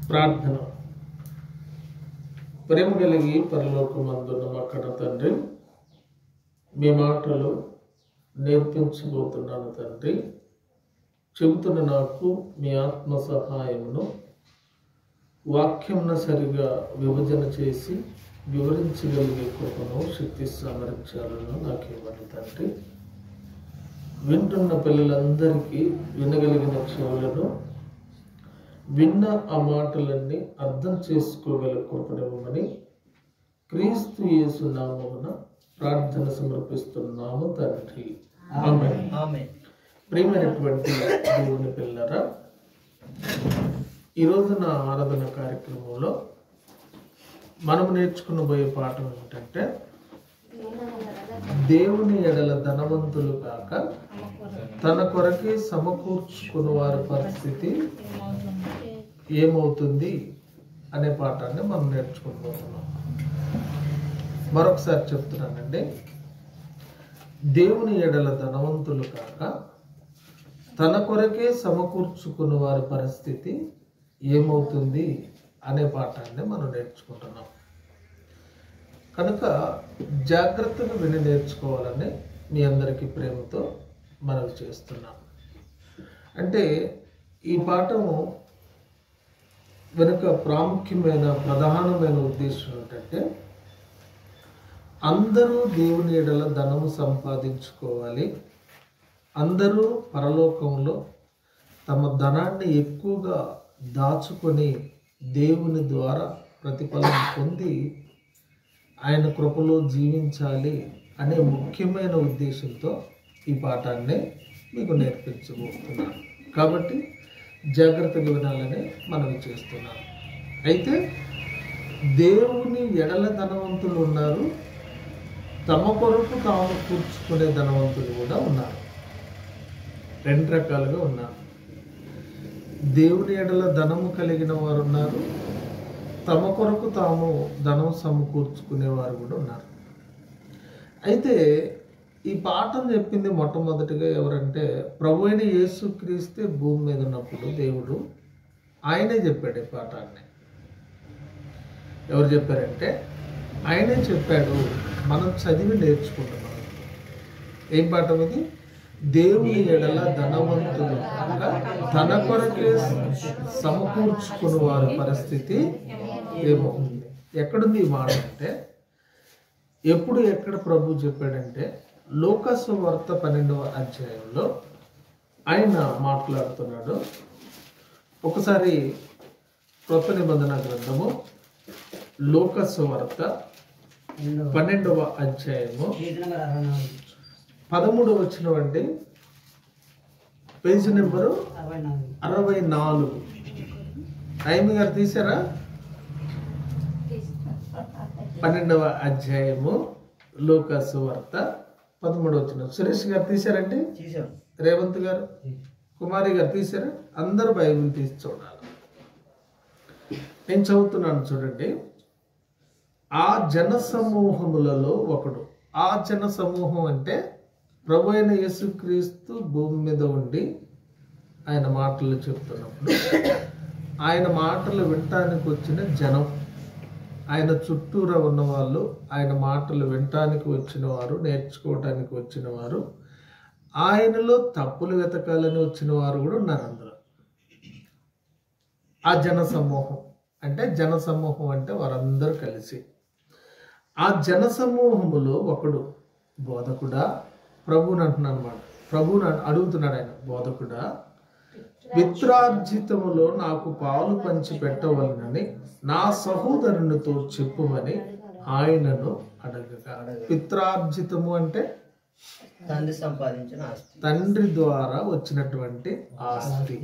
ప్రార్థన. ప్రేమ కలిగి పరలోకమందున్న మా కన్న తండ్రి, మీ మాటలు నేర్పించబోతున్నాను తండ్రి. చెబుతున్న నాకు మీ ఆత్మ సహాయమును వాక్యంను సరిగా విభజన చేసి వివరించగలిగే కృపను, శక్తి సామర్థ్యాలను నాకు ఇవ్వండి తండ్రి. వింటున్న పిల్లలందరికీ వినగలిగిన చెవులను, విన్న ఆ మాటలన్నీ అర్థం చేసుకోగల కృపనివ్వమని క్రీస్తు యేసు నామమున ప్రార్థన సమర్పిస్తున్నాము తండ్రి. ఆమేన్. ప్రియమైనటువంటి దేవుని పిల్లరా, ఈరోజు నా ఆరాధన కార్యక్రమంలో మనం నేర్చుకునబోయే పాఠం ఏమిటంటే, దేవుని ఎడల ధనవంతులు కాక తన కొరకే సమకూర్చుకున్న వారి పరిస్థితి ఏమవుతుంది అనే పాఠాన్ని మనం నేర్చుకోబోతున్నాం. మరొకసారి చెప్తున్నానండి, దేవుని ఎడల ధనవంతులు కాక తన కొరకే సమకూర్చుకున్న వారి పరిస్థితి ఏమవుతుంది అనే పాఠాన్ని మనం నేర్చుకుంటున్నాం. కనుక జాగ్రత్తగా విని నేర్చుకోవాలని మీ అందరికీ ప్రేమతో మనవి చేస్తున్నాం. అంటే ఈ పాఠం వెనుక ప్రాముఖ్యమైన ప్రధానమైన ఉద్దేశం ఏంటంటే, అందరూ దేవుని ఎడల ధనము సంపాదించుకోవాలి, అందరూ పరలోకంలో తమ ధనాన్ని ఎక్కువగా దాచుకొని దేవుని ద్వారా ప్రతిఫలం పొంది ఆయన కృపలో జీవించాలి అనే ముఖ్యమైన ఉద్దేశంతో ఈ పాఠాన్ని మీకు నేర్పించబోతున్నాను. కాబట్టి జాగ్రత్తగా వినాలని మనవి చేస్తున్నాను. అయితే దేవుని ఎడల ధనవంతులు ఉన్నారు, తమ కొరకు తాము కూర్చుకునే ధనవంతులు కూడా ఉన్నారు. రెండు రకాలుగా ఉన్నారు. దేవుని ఎడల ధనము కలిగిన వారు ఉన్నారు, తమ కొరకు తాము ధనం సమకూర్చుకునేవారు కూడా ఉన్నారు. అయితే ఈ పాఠం చెప్పింది మొట్టమొదటిగా ఎవరంటే, ప్రభు అయిన యేసుక్రీస్తే భూమి మీద ఉన్నప్పుడు దేవుడు ఆయనే చెప్పాడు ఈ పాఠాన్ని. ఎవరు చెప్పారంటే ఆయనే చెప్పాడు. మనం చదివి నేర్చుకుంటున్నాం. ఏం పాఠం ఇది? దేవుని ఎడల ధనవంతులు తన కొరకే సమకూర్చుకుని వారి పరిస్థితి ఏమవుతుంది. ఎక్కడుంది ఈ మాట అంటే, ఎప్పుడు ఎక్కడ ప్రభు చెప్పాడంటే, లూకాసు వార్త 12వ అధ్యాయంలో ఆయన మాట్లాడుతున్నాడు. ఒకసారి కొత్త నిబంధన గ్రంథము లూకాసు వార్త 12వ అధ్యాయము 13వ వచనం అండి, పేజీ నెంబరు 64. టైం గారు తీసారా? 12వ అధ్యాయము లూకాసు వార్త 13వ వచనం. సురేష్ గారు తీసారండి? రేవంత్ గారు, కుమారి గారు తీసారా? అందరూ బైబిల్ తీసి చూడాలి. నేను చదువుతున్నాను చూడండి. ఆ జన సమూహములలో ఒకడు. ఆ జన సమూహం అంటే ప్రభు అయిన యేసుక్రీస్తు భూమి మీద ఉండి ఆయన మాటలు చెప్తున్నప్పుడు ఆయన మాటలు వినటానికి వచ్చిన జనం, ఆయన చుట్టూరా ఉన్నవాళ్ళు, ఆయన మాటలు వినటానికి వచ్చిన వారు, నేర్చుకోవటానికి వచ్చిన వారు, ఆయనలో తప్పులు వెతకాలని వచ్చిన వారు కూడా ఉన్నారు అందులో. ఆ జన సమూహం అంటే, జన సమూహం అంటే వారందరూ కలిసి. ఆ జన సమూహములో ఒకడు, బోధకుడా, ప్రభువుని అంటున్నాడు అన్నమాట. ప్రభువుని అడుగుతున్నాడు ఆయన, బోధకుడా, పిత్రార్జితములో నాకు పాలు పంచి పెట్టవలనని నా సహోదరునితో చెప్పుమని ఆయనను అడగగా. పిత్రార్జితము అంటే తండ్రి సంపాదించిన ఆస్తి, తండ్రి ద్వారా వచ్చినటువంటి ఆస్తి.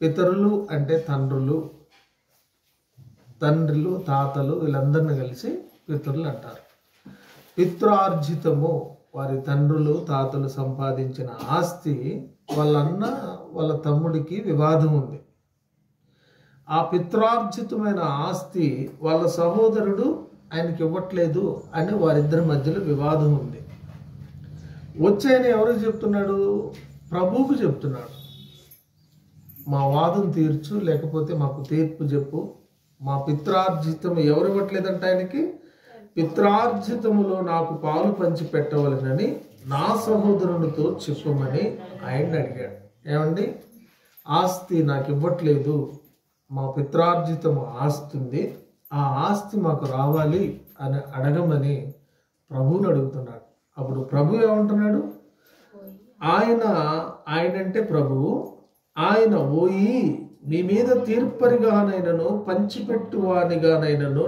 పితరులు అంటే తండ్రులు, తండ్రులు, తాతలు, వీళ్ళందరినీ కలిసి పితరులు అంటారు. పిత్రార్జితము వారి తండ్రులు, తాతలు సంపాదించిన ఆస్తి వాళ్ళన్న వాళ్ళ తమ్ముడికి వివాదం ఉంది. ఆ పిత్రార్జితమైన ఆస్తి వాళ్ళ సహోదరుడు ఆయనకి ఇవ్వట్లేదు అని వారిద్దరి మధ్యలో వివాదం ఉంది. వచ్చి ఆయన ఎవరికి చెప్తున్నాడు? ప్రభువుకు చెప్తున్నాడు. మా వాదం తీర్చు, లేకపోతే మాకు తీర్పు చెప్పు. మా పిత్రార్జితం ఎవరు ఇవ్వట్లేదంట ఆయనకి. పిత్రార్జితములో నాకు పాలు పంచి పెట్టవలెనని నా సహోదరునితో చెప్పమని ఆయన్ని అడిగాడు. ఏమండి, ఆస్తి నాకు ఇవ్వట్లేదు, మా పిత్రార్జితము ఆస్తి ఉంది, ఆ ఆస్తి మాకు రావాలి అని అడగమని ప్రభువుని అడుగుతున్నాడు. అప్పుడు ప్రభు ఏమంటున్నాడు? ఆయనంటే ప్రభువు, ఆయన ఓయి మీ మీద తీర్పరిగానైనను పంచిపెట్టువానిగానైనను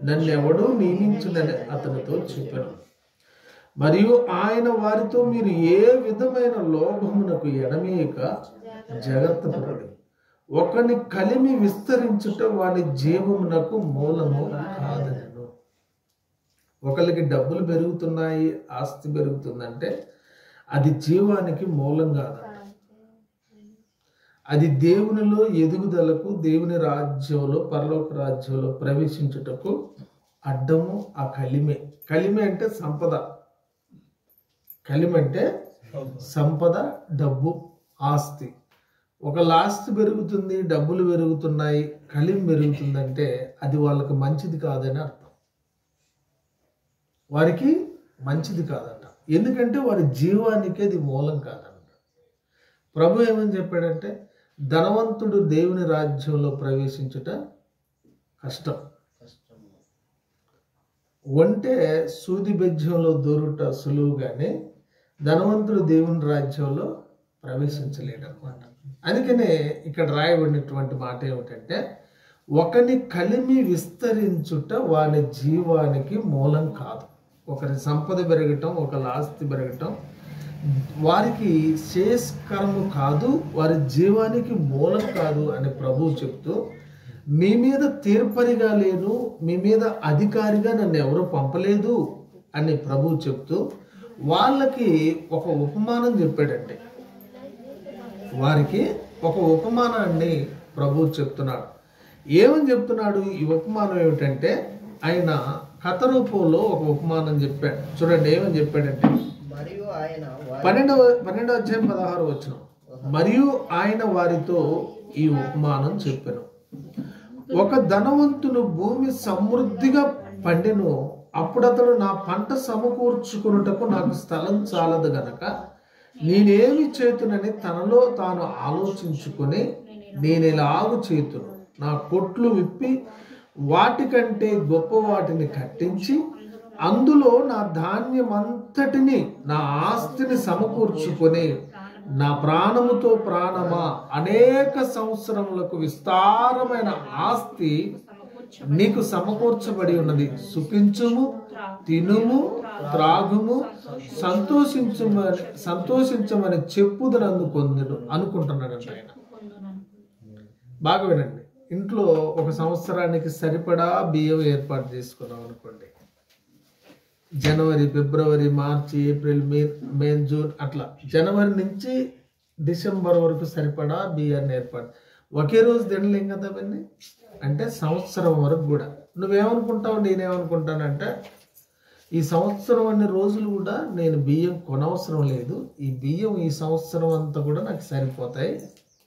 నన్నెవడు నియమించునని అతనితో చెప్పాను. మరియు ఆయన వారితో, మీరు ఏ విధమైన లోభమునకు ఎడమేయక జాగ్రత్త పడండి. ఒకని కలిమి విస్తరించుట వాని జీవమునకు మూలము కాదనను. ఒకరికి డబ్బులు పెరుగుతున్నాయి, ఆస్తి పెరుగుతుందంటే అది జీవానికి మూలం కాదంట. అది దేవునిలో ఎదుగుదలకు, దేవుని రాజ్యంలో, పరలోక రాజ్యంలో ప్రవేశించుటకు అడ్డము ఆ కలిమే. కలిమే అంటే సంపద. కలిమంటే సంపద, డబ్బు, ఆస్తి. ఒకళ్ళ ఆస్తి పెరుగుతుంది, డబ్బులు పెరుగుతున్నాయి, కలిమి పెరుగుతుందంటే అది వాళ్ళకి మంచిది కాదని అర్థం. వారికి మంచిది కాదంట. ఎందుకంటే వారి జీవానికి అది మూలం కాదంట. ప్రభు ఏమని చెప్పాడంటే, ధనవంతుడు దేవుని రాజ్యంలో ప్రవేశించుట కష్టం. ఒంటే సూది బెజ్యంలో దూరుట సులువుగానే ధనవంతుడు దేవుని రాజ్యంలో ప్రవేశించలేడు అన్నమాట. అందుకనే ఇక్కడ రాయబడినటువంటి మాట ఏమిటంటే, ఒకని కలిమి విస్తరించుట వాని జీవానికి మూలం కాదు. ఒకరి సంపద పెరగటం, ఒకరి ఆస్తి పెరగటం వారికి శ్రేయస్కరము కాదు, వారి జీవానికి మూలం కాదు అని ప్రభువు చెప్తూ, మీ మీద తీర్పరిగా లేను, మీ మీద అధికారిగా నన్ను ఎవరు పంపలేదు అని ప్రభువు చెప్తూ వాళ్ళకి ఒక ఉపమానం చెప్పాడంటే, వారికి ఒక ఉపమానాన్ని ప్రభువు చెప్తున్నాడు. ఏమని చెప్తున్నాడు? ఈ ఉపమానం ఏమిటంటే, ఆయన కథ రూపంలో ఒక ఉపమానం చెప్పాడు. చూడండి ఏమని చెప్పాడంటే, 12వ అధ్యాయం 16వ వచనం. మరియు ఆయన వారితో ఈ ఉపమానం చెప్పెను. ఒక ధనవంతుడు భూమి సమృద్ధిగా పండెను. అప్పుడు అతడు, నా పంట సమకూర్చుకున్నటకు నాకు స్థలం చాలదు గనక నేనేమి చేతునని తనలో తాను ఆలోచించుకొని, నేను ఇలాగు చేతును, నా కొట్లు విప్పి వాటికంటే గొప్ప వాటిని కట్టించి అందులో నా ధాన్యమంతటిని, నా ఆస్తిని సమకూర్చుకొని, నా ప్రాణముతో ప్రాణమా, అనేక సంవత్సరములకు విస్తారమైన ఆస్తి నీకు సమకూర్చబడి ఉన్నది. సుఖించుము, తినుము, త్రాగుము, సంతోషించమని చెప్పుదని అనుకుంటున్నాడంట ఆయన. బాగా వినండి. ఇంట్లో ఒక సంవత్సరానికి సరిపడా బియ్యం ఏర్పాటు చేసుకున్నాం అనుకోండి. జనవరి, ఫిబ్రవరి, మార్చి, ఏప్రిల్, మే, జూన్ అట్లా జనవరి నుంచి డిసెంబర్ వరకు సరిపడా బియ్యాన్ని ఏర్పాటు. ఒకే రోజు తినలేం కదా అవన్నీ. అంటే సంవత్సరం వరకు కూడా. నువ్వేమనుకుంటావు, నేనేమనుకుంటానంటే, ఈ సంవత్సరం అన్ని రోజులు కూడా నేను బియ్యం కొనవసరం లేదు, ఈ బియ్యం ఈ సంవత్సరం అంతా కూడా నాకు సరిపోతాయి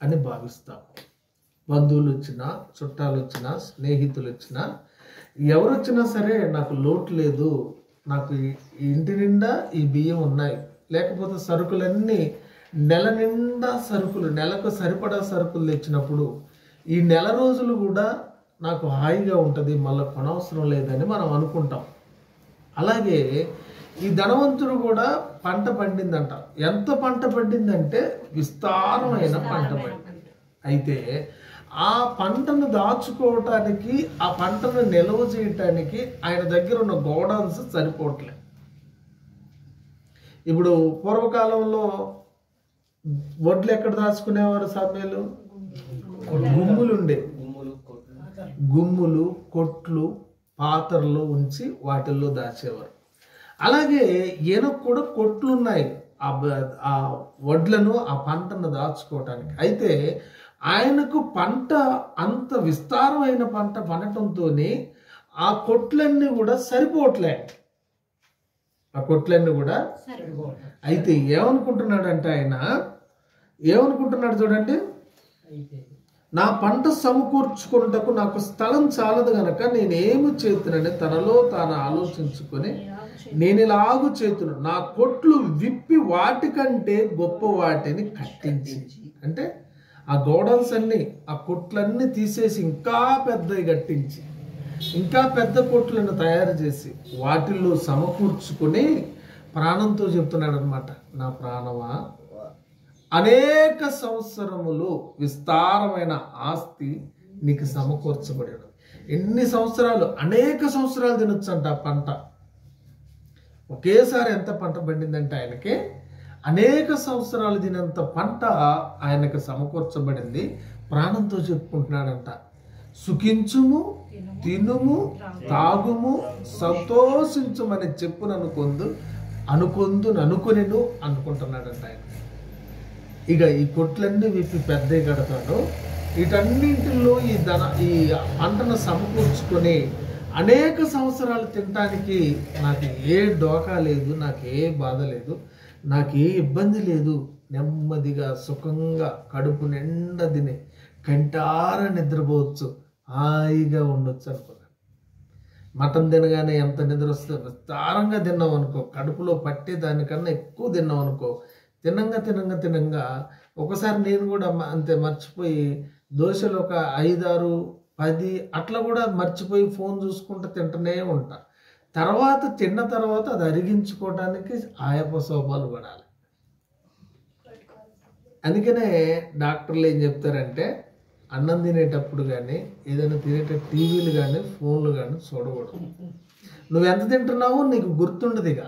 అని భావిస్తాం. బంధువులు వచ్చినా, చుట్టాలు వచ్చినా, స్నేహితులు వచ్చినా, ఎవరు వచ్చినా సరే నాకు లోటు లేదు, నాకు ఇంటి నిండా ఈ బియ్యం ఉన్నాయి, లేకపోతే సరుకులన్నీ నెల నిండా సరుకులు, నెలకు సరిపడా సరుకులు తెచ్చినప్పుడు ఈ నెల రోజులు కూడా నాకు హాయిగా ఉంటుంది, మళ్ళీ కొనవసరం లేదని మనం అనుకుంటాం. అలాగే ఈ ధనవంతుడు కూడా పంట పండిందంట. ఎంత పంట పండిందంటే విస్తారమైన పంట పండింది. అయితే ఆ పంటను దాచుకోవటానికి, ఆ పంటను నిల్వ చేయటానికి ఆయన దగ్గర ఉన్న గోడౌన్స్ సరిపోవట్లేదు. ఇప్పుడు పూర్వకాలంలో వడ్లు ఎక్కడ దాచుకునేవారు? సమయాలు గుమ్ములు ఉండే, గుమ్ములు, కొట్లు, పాత్రలో ఉంచి వాటిల్లో దాచేవారు. అలాగే ఈయనకు కూడా కొట్లు ఉన్నాయి ఆ వడ్లను, ఆ పంటను దాచుకోవటానికి. అయితే ఆయనకు పంట అంత విస్తారమైన పంట పండటంతో ఆ కొట్లన్నీ కూడా సరిపోవట్లే. ఆ కొట్లన్నీ కూడా అయితే ఏమనుకుంటున్నాడంటే, ఆయన ఏమనుకుంటున్నాడు చూడండి, నా పంట సమకూర్చుకున్నటకు నాకు స్థలం చాలదు గనక నేనేమి చేతునని తనలో తాను ఆలోచించుకొని నేను ఇలాగు చేతును, నా కొట్లు విప్పి వాటికంటే గొప్ప వాటిని కట్టించి. అంటే ఆ గోడౌన్స్ అన్ని, ఆ కొట్లన్నీ తీసేసి ఇంకా పెద్దవి కట్టించి, ఇంకా పెద్ద కొట్లను తయారు చేసి వాటిల్లో సమకూర్చుకొని ప్రాణంతో చెప్తున్నాడు అనమాట, నా ప్రాణమా, అనేక సంవత్సరములు విస్తారమైన ఆస్తి నీకు సమకూర్చబడి. ఎన్ని సంవత్సరాలు? అనేక సంవత్సరాలు తినొచ్చంట ఆ పంట. ఒకేసారి ఎంత పంట పండిందంటే ఆయనకి అనేక సంవత్సరాలు తినంత పంట ఆయనకు సమకూర్చబడింది. ప్రాణంతో చెప్పుకుంటున్నాడంట, సుఖించుము, తినుము, తాగుము, సంతోషించుమని అనుకొనిను అనుకుంటున్నాడంట ఆయన. ఇక ఈ కొట్లన్నీ విప్పి పెద్దవి కడతాడు. వీటన్నింటిలో ఈ పంటను సమకూర్చుకొని అనేక సంవత్సరాలు తినడానికి నాకు ఏ డోకా లేదు, నాకు ఏ బాధ లేదు, నాకు ఏ ఇబ్బంది లేదు, నెమ్మదిగా సుఖంగా కడుపు నిండా తిని కంటార నిద్రపోవచ్చు, హాయిగా ఉండొచ్చు అనుకున్నాను. మటన్ తినగానే ఎంత నిద్ర వస్తుందో, విస్తారంగా తిన్నాం అనుకో, కడుపులో పట్టే దానికన్నా ఎక్కువ తిన్నాం అనుకో, తినంగా ఒకసారి నేను కూడా అంతే మర్చిపోయి దోశలు ఒక 5, 6, 10 అట్లా కూడా మర్చిపోయి ఫోన్ చూసుకుంటూ తింటూనే ఉంటా. తిన్న తర్వాత అది అరిగించుకోవడానికి ఆయాపశోభాలు పడాలి. అందుకనే డాక్టర్లు ఏం చెప్తారంటే, అన్నం తినేటప్పుడు కానీ ఏదైనా తినేటప్పుడు టీవీలు కానీ ఫోన్లు కానీ చూడకూడదు. నువ్వు ఎంత తింటున్నావో నీకు గుర్తుండదు. ఇక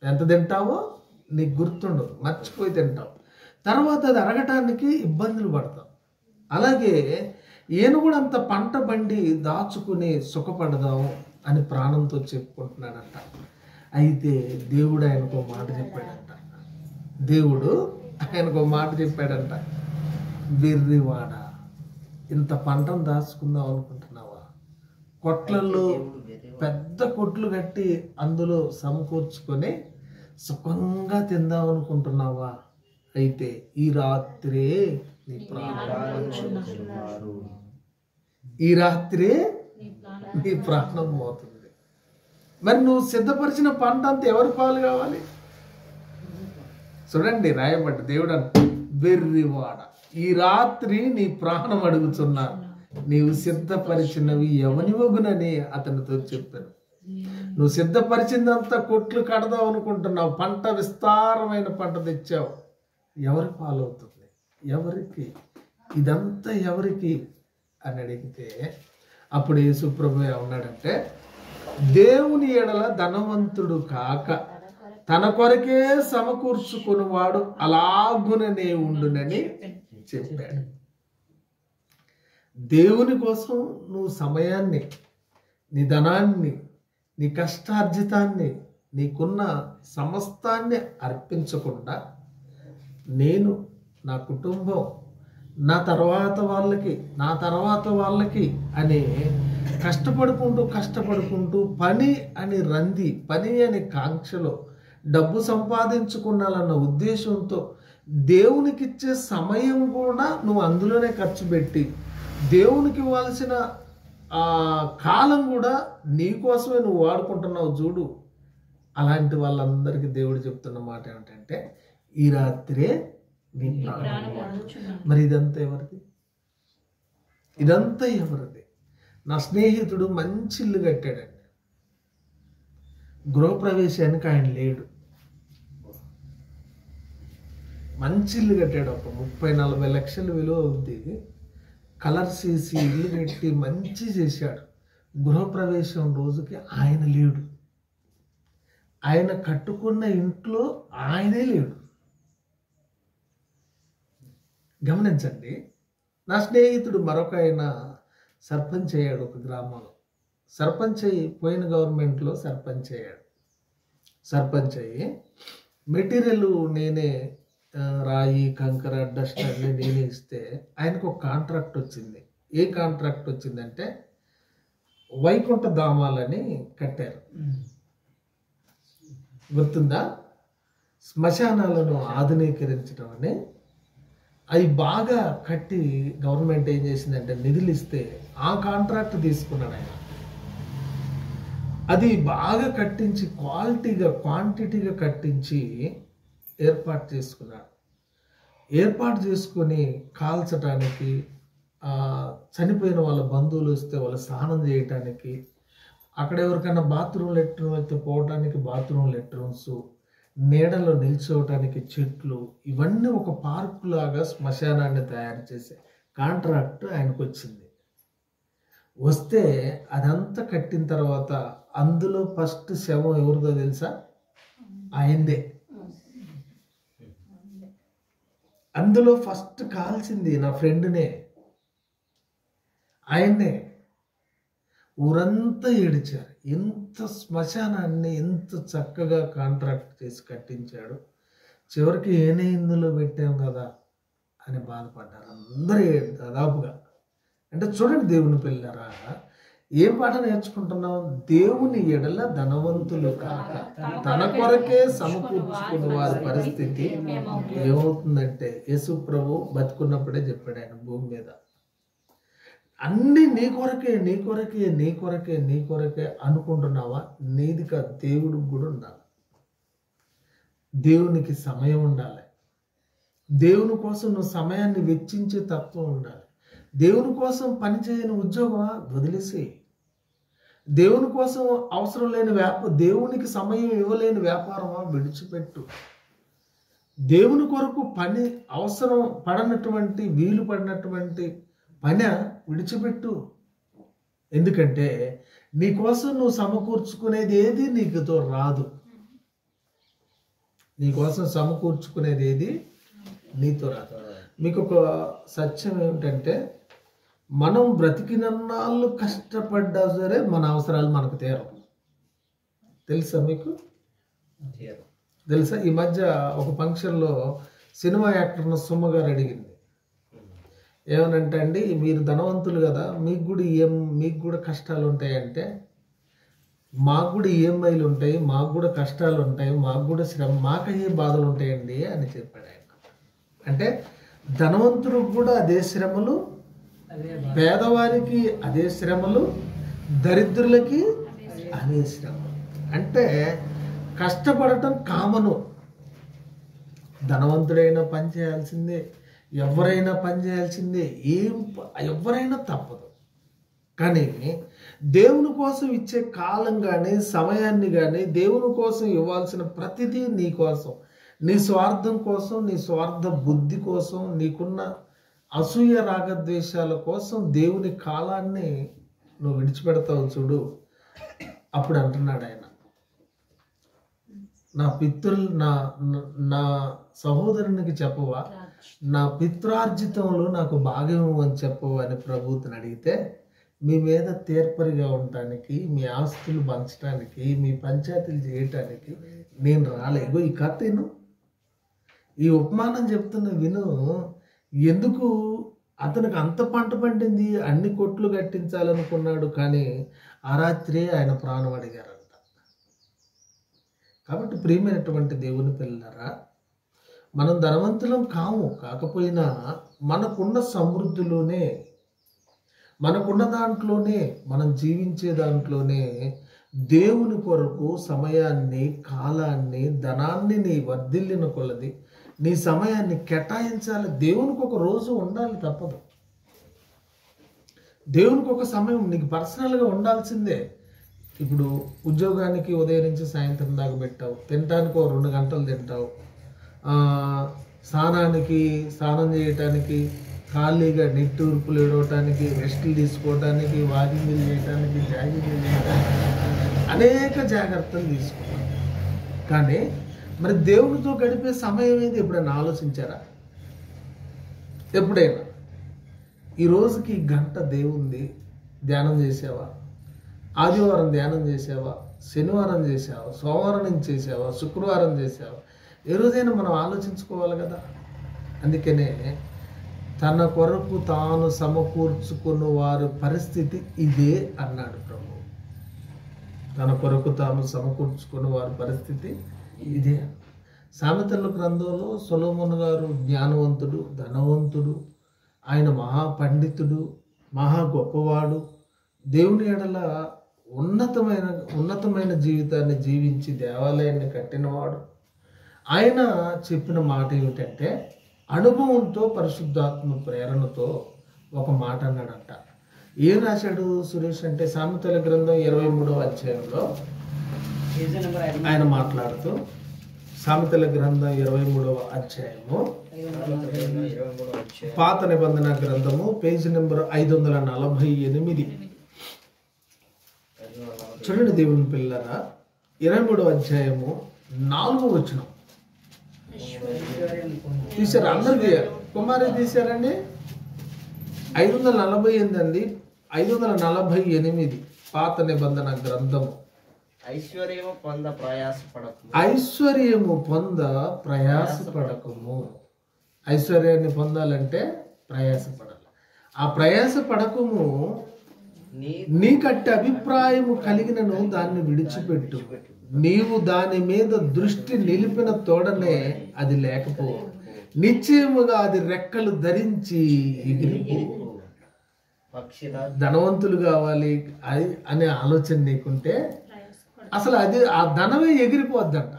ఎంత తింటావో నీకు గుర్తుండదు, మర్చిపోయి తింటావు. తర్వాత అది అరగటానికి ఇబ్బందులు పడతావు. అలాగే ఈయన కూడా అంత పంట బండి దాచుకుని సుఖపడదాము అని ప్రాణంతో చెప్పుకుంటున్నాడంట. అయితే దేవుడు ఆయనకు మాట చెప్పాడంట, వెర్రివాడ, ఇంత పంటను దాచుకుందాం అనుకుంటున్నావా? కొట్లలో పెద్ద కొట్లు కట్టి అందులో సమకూర్చుకొని సుఖంగా తిందాం అనుకుంటున్నావా? అయితే ఈ రాత్రే నీ ప్రాణం పోతుంది. మరి నువ్వు సిద్ధపరిచిన పంట అంతా ఎవరి పాలు కావాలి? చూడండి రాయబడ్డ, దేవుడు వెర్రివాడ, ఈ రాత్రి నీ ప్రాణం అడుగుతున్నారు, నీవు సిద్ధపరిచినవి ఎవనివగునని అతనితో చెప్పాను. నువ్వు సిద్ధపరిచిందంతా కొట్లు కడదాం అనుకుంటున్నావు, పంట విస్తారమైన పంట తెచ్చావు, ఎవరి పాలవుతుంది? ఎవరికి ఇదంతా? ఎవరికి అని అడిగితే అప్పుడు యేసుప్రభు ఏమన్నాడంటే, దేవుని ఎడల ధనవంతుడు కాక తన కొరకే సమకూర్చుకునివాడు అలాగుననే ఉండునని చెప్పాడు. దేవుని కోసం నువ్వు సమయాన్ని, నీ ధనాన్ని, నీ కష్టార్జితాన్ని, నీకున్న సమస్తాన్ని అర్పించకుండా నేను, నా కుటుంబం, నా తర్వాత వాళ్ళకి అని కష్టపడుకుంటూ పని అని కాంక్షలో డబ్బు సంపాదించుకున్నాలన్న ఉద్దేశంతో దేవునికిచ్చే సమయం కూడా నువ్వు అందులోనే ఖర్చు పెట్టి, దేవునికి ఇవ్వాల్సిన కాలం కూడా నీకోసమే నువ్వు వాడుకుంటున్నావు చూడు. అలాంటి వాళ్ళందరికీ దేవుడు చెప్తున్న మాట ఏమిటంటే, ఈ రాత్రే నీ ప్రాణం. మరి ఇదంతా ఎవరిది? నా స్నేహితుడు మంచి ఇల్లు కట్టాడండి, గృహప్రవేశానికి ఆయన లేడు. మంచి ఇల్లు కట్టాడు, ఒక 30-40 లక్షలు విలువ అవుద్ది. కలర్ చేసి ఇల్లు కట్టి మంచి చేశాడు. గృహప్రవేశం రోజుకి ఆయన లేడు. ఆయన కట్టుకున్న ఇంట్లో ఆయనే లేడు. గమనించండి. నా స్నేహితుడు మరొక ఆయన సర్పంచ్ అయ్యాడు ఒక గ్రామంలో. సర్పంచ్ అయ్యి పోయిన గవర్నమెంట్లో సర్పంచ్ అయ్యాడు. సర్పంచ్ అయ్యి మెటీరియల్ నేనే, రాయి, కంకర, డస్ట్ అన్నీ నేనే ఇస్తే ఆయనకు ఒక కాంట్రాక్ట్ వచ్చింది. ఏ కాంట్రాక్ట్ వచ్చిందంటే, వైకుంఠ ధామాలని కట్టారు, గుర్తుందా? శ్మశానాలను ఆధునీకరించడం అని అవి బాగా కట్టి గవర్నమెంట్ ఏం చేసిందంటే నిధులు ఇస్తే ఆ కాంట్రాక్ట్ తీసుకున్నాడు ఆయన. అది బాగా కట్టించి క్వాంటిటీగా కట్టించి ఏర్పాటు చేసుకున్నాడు. ఏర్పాటు చేసుకొని కాల్చడానికి, చనిపోయిన వాళ్ళ బంధువులు వస్తే వాళ్ళు స్నానం చేయటానికి, అక్కడ ఎవరికైనా బాత్రూమ్ లెట్రూమ్ అయితే పోవడానికి బాత్రూమ్ లెట్రూమ్స్, నీడలో నిల్చోవటానికి చెట్లు, ఇవన్నీ ఒక పార్కు లాగా శ్మశానాన్ని తయారు చేసే కాంట్రాక్ట్ ఆయనకు వచ్చింది. వస్తే అదంతా కట్టిన తర్వాత అందులో ఫస్ట్ శవం ఎవరిదో తెలుసా? ఆయనదే. అందులో ఫస్ట్ కాల్చింది నా ఫ్రెండ్నే, ఆయన్నే. ఊరంతా ఏడిచారు. ఎంత శ్మశానాన్ని ఎంత చక్కగా కాంట్రాక్ట్ చేసి కట్టించాడు. చివరికి ఏనే ఇందులో పెట్టాం కదా అని బాధపడ్డారు అందరూ దాదాపుగా. అంటే చూడండి దేవుని పిల్లరా, ఏ పాట నేర్చుకుంటున్నాం? దేవుని ఎడల ధనవంతులు కాక తన కొరకే సమకూర్చుకున్న వారి పరిస్థితి ఏమవుతుందంటే, యేసు ప్రభు బతుకున్నప్పుడే చెప్పాడు ఆయన భూమి మీద, అన్నీ నీ కొరకే నీ కొరకే నీ కొరకే నీ కొరకే అనుకుంటున్నావా? నీది కాదు, దేవుడికి కూడా ఉండాలి. దేవునికి సమయం ఉండాలి. దేవుని కోసం నువ్వు సమయాన్ని వెచ్చించే తత్వం ఉండాలి. దేవుని కోసం పనిచేయని ఉద్యోగమా? వదిలేసి. దేవుని కోసం అవసరం లేని దేవునికి సమయం ఇవ్వలేని వ్యాపారమా? విడిచిపెట్టు. దేవుని కొరకు పని అవసరం పడనటువంటి, వీలు పడినటువంటి పని విడిచిపెట్టు. ఎందుకంటే నీ కోసం నువ్వు సమకూర్చుకునేది ఏది నీకుతో రాదు. నీ కోసం సమకూర్చుకునేది ఏది నీతో రాదు. మీకు ఒక సత్యం ఏమిటంటే, మనం బ్రతికినన్నాళ్ళు కష్టపడ్డా సరే మన అవసరాలు మనకు తీరవు. తెలుసా మీకు? తెలుసా? ఈ మధ్య ఒక ఫంక్షన్లో సినిమా యాక్టర్ను సుమ్మ గారు అడిగింది, ఏమనంటే అండి, మీరు ధనవంతులు కదా, మీకు కూడా కష్టాలు ఉంటాయంటే, మాకు కూడా ఈఎంఐలు ఉంటాయి, మాకు కూడా కష్టాలు ఉంటాయి, మాకు కూడా శ్రమ, మాకయ్యే బాధలు ఉంటాయండి అని చెప్పాడు ఆయన. అంటే ధనవంతులకు కూడా అదే శ్రమలు, పేదవారికి అదే శ్రమలు, దరిద్రులకి అదే శ్రమలు. అంటే కష్టపడటం కామను. ధనవంతుడైనా పని చేయాల్సిందే, ఎవరైనా పని చేయాల్సిందే, ఎవరైనా తప్పదు. కానీ దేవుని కోసం ఇచ్చే కాలం కానీ సమయాన్ని కానీ, దేవుని కోసం ఇవ్వాల్సిన ప్రతిదీ నీ కోసం, నీ స్వార్థం కోసం, నీ స్వార్థ బుద్ధి కోసం, నీకున్న అసూయ రాగద్వేషాల కోసం దేవుని కాలాన్ని నువ్వు విడిచిపెడతావు చూడు. అప్పుడు అంటున్నాడు ఆయన, నా సహోదరునికి చెప్పవా, నా పిత్రార్జితంలో నాకు భాగ్యం అని చెప్పవా అని ప్రభువుని అడిగితే, మీ మీద తీర్పరిగా ఉండటానికి, మీ ఆస్తులు పంచడానికి, మీ పంచాయతీలు చేయటానికి నేను రాలేదు. ఈ కథ విను, ఈ ఉపమానం చెప్తున్న విను. ఎందుకు అతనికి అంత పంట పండింది, అన్ని కొట్లు కట్టించాలనుకున్నాడు, కానీ ఆ రాత్రి ఆయన ప్రాణం అడిగారంట. కాబట్టి ప్రియమైనటువంటి దేవుని పిల్లరా, మనం ధనవంతులం కాము, కాకపోయినా మనకున్న సమృద్ధిలోనే, మనకున్న దాంట్లోనే, మనం జీవించే దాంట్లోనే దేవుని కొరకు సమయాన్ని, కాలాన్ని, ధనాన్ని నీ వర్ధిల్లిన కొలది నీ సమయాన్ని కేటాయించాలి. దేవునికి ఒక రోజు ఉండాలి, తప్పదు. దేవునికి ఒక సమయం నీకు పర్సనల్గా ఉండాల్సిందే. ఇప్పుడు ఉద్యోగానికి ఉదయం నుంచి సాయంత్రం దాకా పెట్టావు, తినడానికి 2 గంటలు తింటావు, స్నానం చేయటానికి, ఖాళీగా నిట్టూర్పులు ఏడవటానికి, రెస్టులు తీసుకోవటానికి, వాకింగ్లు చేయటానికి, జాగింగ్లు చేయడానికి అనేక జాగ్రత్తలు తీసుకున్నాం. కానీ మరి దేవునితో గడిపే సమయం ఏది ఎప్పుడైనా ఆలోచించారా? ఎప్పుడైనా ఈ రోజుకి గంట దేవుంది ధ్యానం చేసావా? ఆదివారం ధ్యానం చేసావా? శనివారం చేసావా? సోమవారం నుంచి చేసావా? శుక్రవారం చేసావా? ఏ రోజైనా మనం ఆలోచించుకోవాలి కదా. అందుకనే తన కొరకు తాను సమకూర్చుకున్న వారి పరిస్థితి ఇదే అన్నాడు ప్రభు. తన కొరకు తాను సమకూర్చుకున్న వారి పరిస్థితి ఇదే. సామెతల గ్రంథంలో సొలొమోను గారు జ్ఞానవంతుడు, ధనవంతుడు, ఆయన మహాపండితుడు, మహా గొప్పవాడు, దేవుని ఎడల ఉన్నతమైన జీవితాన్ని జీవించి దేవాలయాన్ని కట్టినవాడు. ఆయన చెప్పిన మాట ఏమిటంటే, అనుభవంతో పరిశుద్ధాత్మ ప్రేరణతో ఒక మాట అన్నాడంట. ఏం రాశాడు సురేష్ అంటే, సామెతల గ్రంథం 23వ అధ్యాయంలో ఆయన మాట్లాడుతూ, సామెతల గ్రంథం 23వ అధ్యాయము పాత నిబంధన గ్రంథము పేజీ నెంబర్ 548. చూడండి దేవుని పిల్లరా, 23వ అధ్యాయము 4వ వచనం తీశారు. అందరికీ కుమారి తీశారండి. 548 అండి, 548 పాత నిబంధన గ్రంథము. ఐశ్వర్యము పొంద ప్రయాసపడకము. ఐశ్వర్యాన్ని పొందాలంటే ప్రయాసపడాలి. ఆ ప్రయాసపడకము నీకట్టి అభిప్రాయము కలిగినను దాన్ని విడిచిపెట్టు. నీవు దాని మీద దృష్టి నిలిపిన తోడనే అది లేకపో, నిశ్చయముగా అది రెక్కలు ధరించి ఎగిరిపో. ధనవంతులు కావాలి అనే ఆలోచన నీకుంటే అసలు అది ఆ ధనమే ఎగిరిపోద్దంట.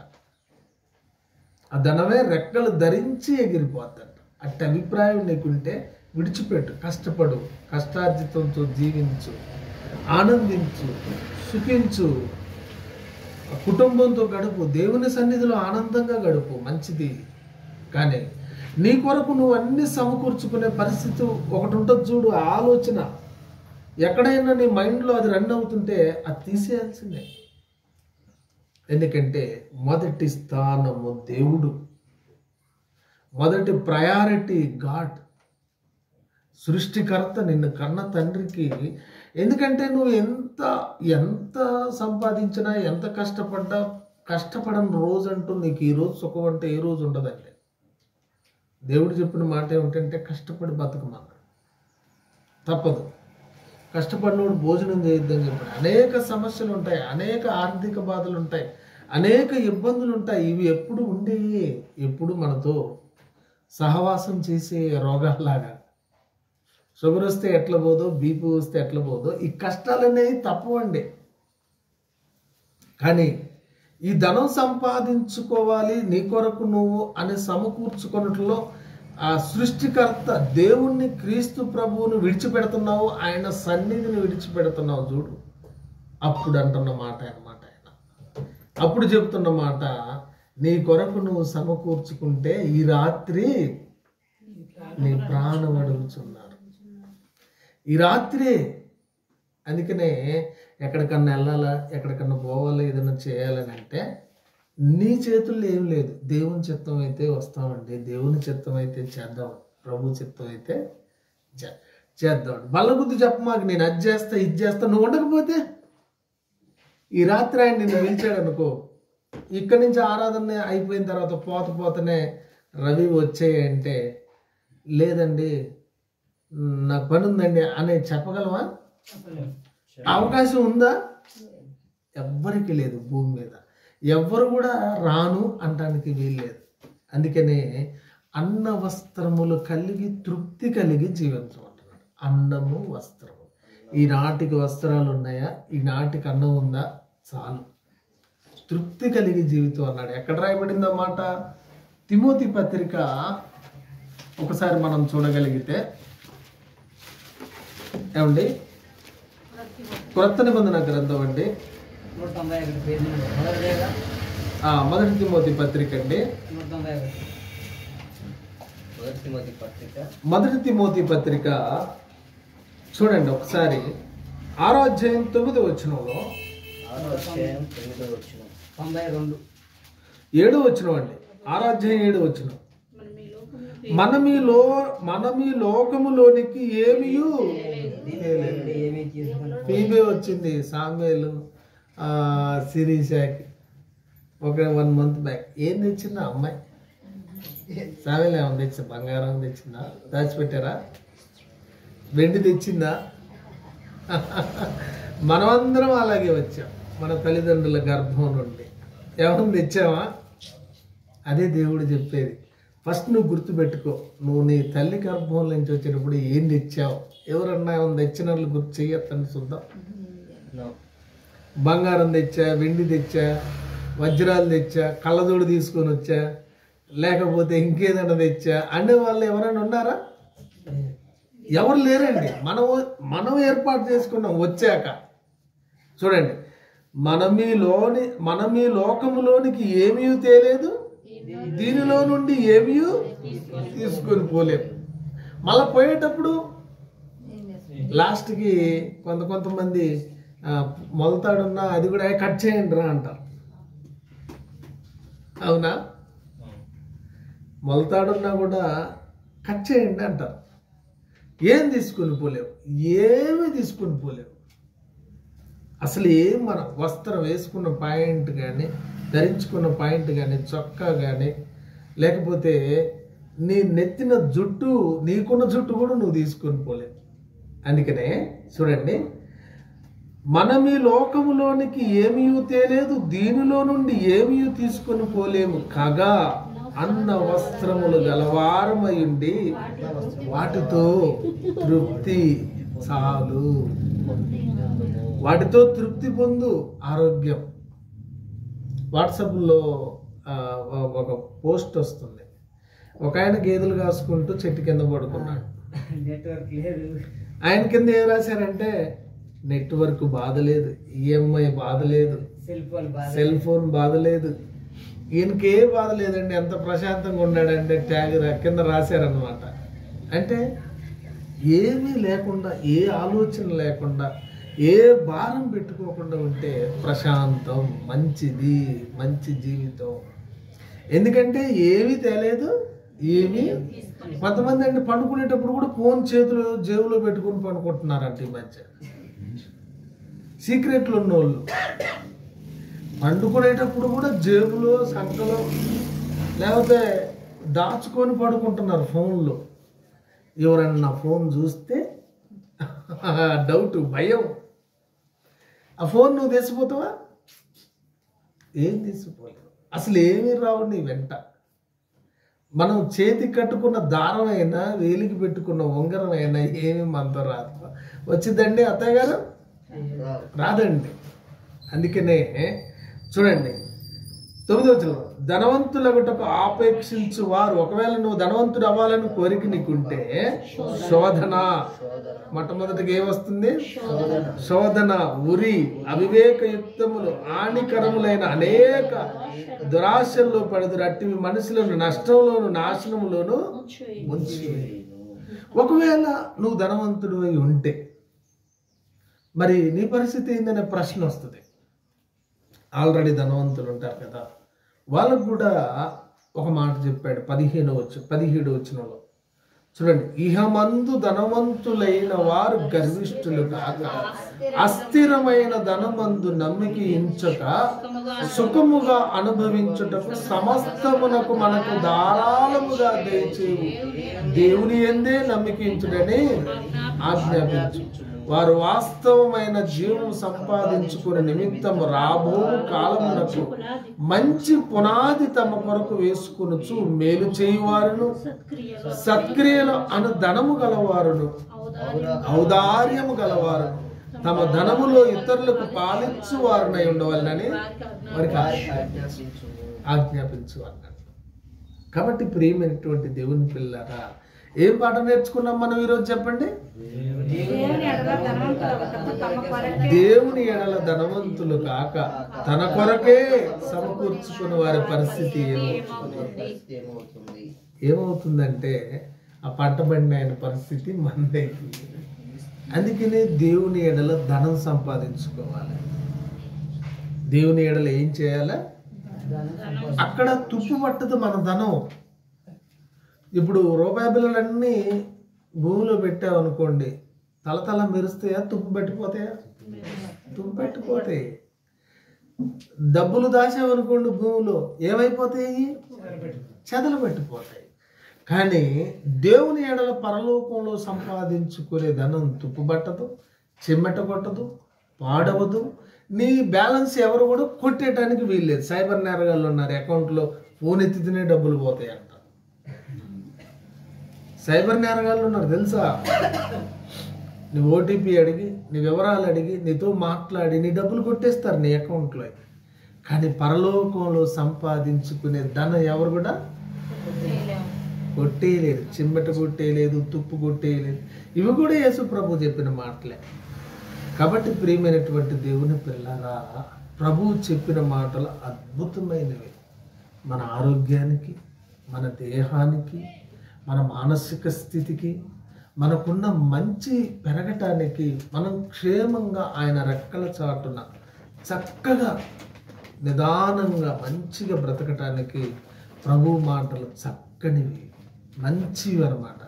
ఆ ధనమే రెక్కలు ధరించి ఎగిరిపోద్దంట. అట్టి అభిప్రాయం నీకుంటే విడిచిపెట్టు, కష్టపడు, కష్టార్జితంతో జీవించు, ఆనందించు, సుఖించు, కుటుంబంతో గడుపు, దేవుని సన్నిధిలో ఆనందంగా గడుపు, మంచిది. కానీ నీ కొరకు నువ్వు అన్ని సమకూర్చుకునే పరిస్థితి ఒకటి ఉంటుంది చూడు, ఆలోచన ఎక్కడైనా నీ మైండ్లో అది రన్ అవుతుంటే అది తీసేయాల్సిందే. ఎందుకంటే మొదటి స్థానము దేవుడు, మొదటి ప్రయారిటీ గాడ్, సృష్టికర్త, నిన్ను కన్న తండ్రికి. ఎందుకంటే నువ్వు ఎంత సంపాదించినా, ఎంత కష్టపడని రోజు అంటూ నీకు ఈ రోజు సుఖం అంటే ఏ రోజు ఉండదండి. దేవుడు చెప్పిన మాట ఏమిటంటే, కష్టపడి బతకమన్నాడు. తప్పదు. కష్టపడినోడు భోజనం చేయొద్దని చెప్పాడు. అనేక సమస్యలు ఉంటాయి, అనేక ఆర్థిక బాధలు ఉంటాయి, అనేక ఇబ్బందులు ఉంటాయి. ఇవి ఎప్పుడు ఉండేవి, ఎప్పుడు మనతో సహవాసం చేసే రోగాల్లాగా. షుగర్ వస్తే ఎట్లా పోదో, బీపీ వస్తే ఎట్లా పోదో, ఈ కష్టాలు అనేవి తప్పవండి. కానీ ఈ ధనం సంపాదించుకోవాలి నీ కొరకు నువ్వు అని సమకూర్చుకున్నట్లో ఆ సృష్టికర్త దేవుణ్ణి, క్రీస్తు ప్రభువుని విడిచిపెడుతున్నావు, ఆయన సన్నిధిని విడిచిపెడుతున్నావు చూడు. అప్పుడు అంటున్న మాట అన్నమాట ఆయన. అప్పుడు చెప్తున్న మాట, నీ కొరకు నువ్వు సమకూర్చుకుంటే ఈ రాత్రి నీ ప్రాణం అడుగుతున్నారు. ఈ రాత్రి అందుకనే ఎక్కడికన్నా వెళ్ళాలా, ఎక్కడికన్నా పోవాలా, ఏదైనా చేయాలని అంటే నీ చేతుల్లో ఏం లేదు. దేవుని చిత్తం అయితే వస్తామండి, దేవుని చిత్తం అయితే చేద్దాం, ప్రభు చిత్తం అయితే చేద్దాం. బల్లబుద్ధి చెప్పమాకు, నేను అది చేస్తా ఇది చేస్తా. నువ్వు ఉండకపోతే ఈ రాత్రి ఆయన నిన్ను పిలిచాడు అనుకో, ఇక్కడి నుంచి ఆరాధన అయిపోయిన తర్వాత పోతనే రవి వచ్చేయంటే, లేదండి నాకు పని ఉందండి అని చెప్పగలవా? అవకాశం ఉందా? ఎవ్వరికి లేదు భూమి మీద. ఎవ్వరు కూడా రాను అంటానికి వీల్లేదు. అందుకనే అన్న వస్త్రములు కలిగి తృప్తి కలిగి జీవించమంటున్నాడు. అన్నము వస్త్రము. ఈనాటికి వస్త్రాలు ఉన్నాయా? ఈనాటికి అన్నం ఉందా? చాలు, తృప్తి కలిగి జీవితం అన్నాడు. ఎక్కడ రాయబడింది అన్నమాట? తిమోతి పత్రిక ఒకసారి మనం చూడగలిగితే, ఏమండి, క్రొత్త నిబంధన గ్రంథం అండి, 1 తిమోతి పత్రిక అండి, 1 తిమోతి పత్రిక చూడండి ఒకసారి. 6వ అధ్యాయం 9వ వచనంలో, 7వ వచనం అండి, 6వ అధ్యాయం 7వ వచనం, మనమీ లోకములోనికి ఏమియు ఫీబే వచ్చింది, సామేలు శిరీషాకి ఒక 1 month బ్యాక్. ఏం తెచ్చిందా అమ్మాయి? సామేలు ఏమన్నా తెచ్చిందా? బంగారం తెచ్చిందా? దాచిపెట్టారా? వెండి తెచ్చిందా? మనమందరం అలాగే వచ్చాం మన తల్లిదండ్రుల గర్భం నుండి. ఏమన్నా తెచ్చామా? అదే దేవుడు చెప్పేది. ఫస్ట్ నువ్వు గుర్తుపెట్టుకో, నువ్వు నీ తల్లి గర్భం నుంచి వచ్చేటప్పుడు ఏం తెచ్చావు? ఎవరన్నా తెచ్చినట్లు గుర్తు చెయ్యొద్దని చూద్దాం. బంగారం తెచ్చా, వెండి తెచ్చా, వజ్రాలు తెచ్చా, కళ్ళజోడు తీసుకొని వచ్చా, లేకపోతే ఇంకేదైనా తెచ్చా అనే వాళ్ళు ఎవరైనా ఉన్నారా? ఎవరు లేరండి. మనం ఏర్పాటు చేసుకున్నాం వచ్చాక. చూడండి, మనమీ లోకములోనికి ఏమీ తేలేదు, దీనిలో నుండి ఏమీ తీసుకొని పోలేము. మళ్ళీ పోయేటప్పుడు లాస్ట్కి కొంతమంది మొలతాడున్నా అది కూడా కట్ చేయండి రా అంటారు. అవునా? మొలతాడున్నా కూడా కట్ చేయండి అంటారు. ఏం తీసుకొని పోలేవు, ఏమీ తీసుకొని పోలేవు. అసలు ఏం మన వస్త్రం వేసుకున్న పాయింట్ కానీ, ధరించుకున్న పాయింట్ కానీ, చొక్కా కానీ, లేకపోతే నీ నెత్తిన జుట్టు, నీకున్న జుట్టు కూడా నువ్వు తీసుకొని పోలేవు. అందుకనే చూడండి, మనమీ లోకములోనికి ఏమీ తేలేదు, దీనిలో నుండి ఏమీ తీసుకొని పోలేము కాగా అన్న వస్త్రములు గలవారమయుండి వాటితో తృప్తి చాలు. వాటితో తృప్తి పొందు. ఆరోగ్యం. వాట్సాప్లో ఒక పోస్ట్ వస్తుంది. ఒక ఆయన గేదెలు కాసుకుంటూ చెట్టు కింద పడుకున్నాడు. ఆయన కింద ఏం రాశారంటే, నెట్వర్క్ బాధ లేదు, ఈఎంఐ బాధ లేదు, సెల్ ఫోన్ బాధ లేదు, ఈయనకే బాధ లేదండి, ఎంత ప్రశాంతంగా ఉన్నాడంటే ట్యాగ్ కింద రాశారనమాట. అంటే ఏమీ లేకుండా, ఏ ఆలోచన లేకుండా, ఏ భారం పెట్టుకోకుండా ఉంటే ప్రశాంతం, మంచిది, మంచి జీవితం. ఎందుకంటే ఏమీ తేలేదు, ఏమీ. కొంతమంది అంటే పండుకునేటప్పుడు కూడా ఫోన్ చేతులు జేబులో పెట్టుకుని పండుకుంటున్నారంట ఈ మధ్య. సీక్రెట్లు ఉన్నోళ్ళు పండుకునేటప్పుడు కూడా జేబులో, సంకలో, లేకపోతే దాచుకొని పడుకుంటున్నారు ఫోన్లో. ఎవరైనా నా ఫోన్ చూస్తే డౌట్, భయం. ఆ ఫోన్ నువ్వు తీసిపోతావా? ఏం తీసిపోలేవు. అసలు ఏమీ రావు నీ వెంట. మనం చేతికి కట్టుకున్న దారం అయినా, వేలికి పెట్టుకున్న ఉంగరం అయినా ఏమి మనతో రాదు. వచ్చిందండి అత్తయ్య గారు? రాదండి. అందుకనే చూడండి 9వ వచనం, ధనవంతులగుటకు ఆపేక్షించు వారు, ఒకవేళ నువ్వు ధనవంతుడు అవ్వాలని కోరిక నీకుంటే శోధన. మొట్టమొదటిగా ఏమొస్తుంది? శోధన, ఉరి, అవివేకయుక్తములు, హానికరములైన అనేక దురాశల్లో పడుదురు. అట్టివి మనుషులను నష్టంలోను నాశనములోను ఉంచి. ఒకవేళ నువ్వు ధనవంతుడు అయి ఉంటే మరి నీ పరిస్థితి ఏందనే ప్రశ్న వస్తుంది. ఆల్రెడీ ధనవంతులు ఉంటారు కదా, వాళ్ళకు కూడా ఒక మాట చెప్పాడు 17వ వచనంలో. చూడండి, ఇహమందు ధనవంతులైన వారు గర్విష్ఠులు కాక అస్థిరమైన ధనమందు నమ్మిక ఉంచక సుఖముగా అనుభవించుటకు సమస్తమునకు మనకు ధారాళముగా దయచేయు దేవుని యందే నమ్మికించుడని ఆజ్ఞాపించు. వారు వాస్తవమైన జీవం సంపాదించుకునే నిమిత్తం రాబో కాలమునకు మంచి పునాది తమ కొరకు వేసుకొనుచు మేలు చేయువారును, సత్క్రియలు అను ధనము గలవారును, ఔదార్యము గలవారును, తమ ధనములో ఇతరులకు పాలించు వారునై ఉండవాలని వారికి ఆజ్ఞాపించు అన్నాడు. కాబట్టి ప్రియమైనటువంటి దేవుని పిల్లరా, ఏం పాట నేర్చుకున్నాం మనం ఈరోజు చెప్పండి? దేవుని ఎడల ధనవంతులు కాక తన కొరకే సమకూర్చుకుని వారి పరిస్థితి ఏమవుతుందంటే ఆ పంటబడిన ఆయన పరిస్థితి మందైతుంది. అందుకనే దేవుని ఎడల ధనం సంపాదించుకోవాలి. దేవుని ఎడల ఏం చేయాలి? అక్కడ తుప్పు పట్టదు మన ధనం. ఇప్పుడు రూపాయి బిళ్ళలన్నీ భూమిలో పెట్టావనుకోండి, తలతల మెరుస్తాయా? తుప్పు పెట్టిపోతాయా? తుప్పు పెట్టిపోతాయి. డబ్బులు దాచావనుకోండి భూమిలో, ఏమైపోతాయి? చెదలు పెట్టిపోతాయి. కానీ దేవుని ఎడల పరలోకంలో సంపాదించుకునే ధనం తుప్పు పట్టదు, చెమ్మట కొట్టదు, పాడవదు. నీ బ్యాలెన్స్ ఎవరు కూడా కొట్టేయడానికి వీల్లేదు. సైబర్ నేరగాళ్ళు ఉన్నారు, అకౌంట్లో ఫోన్ ఎత్తితేనే డబ్బులు పోతాయి అంట. సైబర్ నేరగాళ్ళు ఉన్నారు తెలుసా. నీ ఓటీపీ అడిగి, నీ వివరాలు అడిగి, నీతో మాట్లాడి నీ డబ్బులు కొట్టేస్తారు నీ అకౌంట్లో. కానీ పరలోకంలో సంపాదించుకునే ధనం ఎవరు కూడా కొట్టేయలేదు. చిమ్మట కొట్టేయలేదు, తుప్పు కొట్టేయలేదు. ఇవి కూడా యేసు ప్రభు చెప్పిన మాటలే. కాబట్టి ప్రియమైనటువంటి దేవుని పిల్లరా, ప్రభువు చెప్పిన మాటలు అద్భుతమైనవి. మన ఆరోగ్యానికి, మన దేహానికి, మన మానసిక స్థితికి, మనకున్న మంచి పెరగటానికి, మనం క్షేమంగా ఆయన రెక్కల చాటున చక్కగా నిదానంగా మంచిగా బ్రతకటానికి ప్రభు మాటలు చక్కనివి, మంచివి అన్నమాట.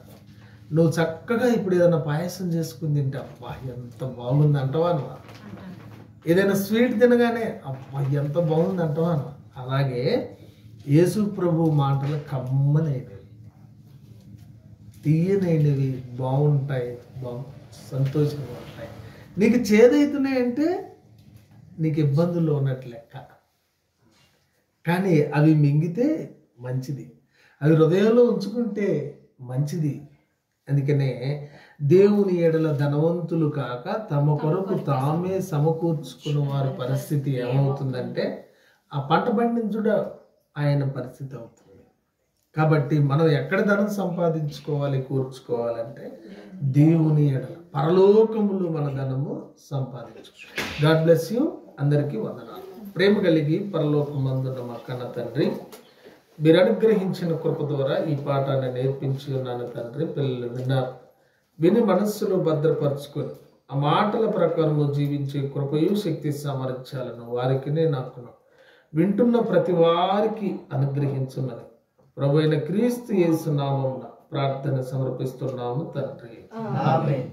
నువ్వు చక్కగా ఇప్పుడు ఏదైనా పాయసం చేసుకుని తింటే అబ్బా ఎంత బాగుంది అంటావా నువ్వు. ఏదైనా స్వీట్ తినగానే అబ్బా ఎంత బాగుంది అంటావా నువ్వు. అలాగే యేసు ప్రభు మాటలు కమ్మనైనవి, తీయనైనవి, బాగుంటాయి, సంతోషంగా ఉంటాయి. నీకు చేదవుతున్నాయంటే నీకు ఇబ్బందుల్లో ఉన్నట్టు లెక్క. కానీ అవి మింగితే మంచిది, అవి హృదయంలో ఉంచుకుంటే మంచిది. అందుకనే దేవుని ఎడల ధనవంతులు కాక తమ కొరకు తామే సమకూర్చుకున్న వారి పరిస్థితి ఏమవుతుందంటే ఆ పంట పండించుడ ఆయన పరిస్థితి అవుతుంది. కాబట్టి మనం ఎక్కడ ధనం సంపాదించుకోవాలి, కూర్చుకోవాలంటే దేవుని ఎడల పరలోకములు మన ధనము సంపాదించుకోవాలి. God bless you. అందరికీ వందనాలు. ప్రేమ కలిగి పరలోకమందున్న మా కన్న తండ్రి, మీరు అనుగ్రహించిన కృప ద్వారా ఈ పాఠాన్ని నేర్పించి ఉన్నాను తండ్రి. పిల్లలు విన్నారు, విని మనస్సులో భద్రపరుచుకొని ఆ మాటల ప్రకారము జీవించే కృపయు శక్తి సామర్థ్యాలను వారికి నాకు వింటున్న ప్రతి వారికి అనుగ్రహించమని ప్రభువైన క్రీస్తు యేసు నామమున ప్రార్థన సమర్పిస్తున్నాము తండ్రి. ఆమేన్.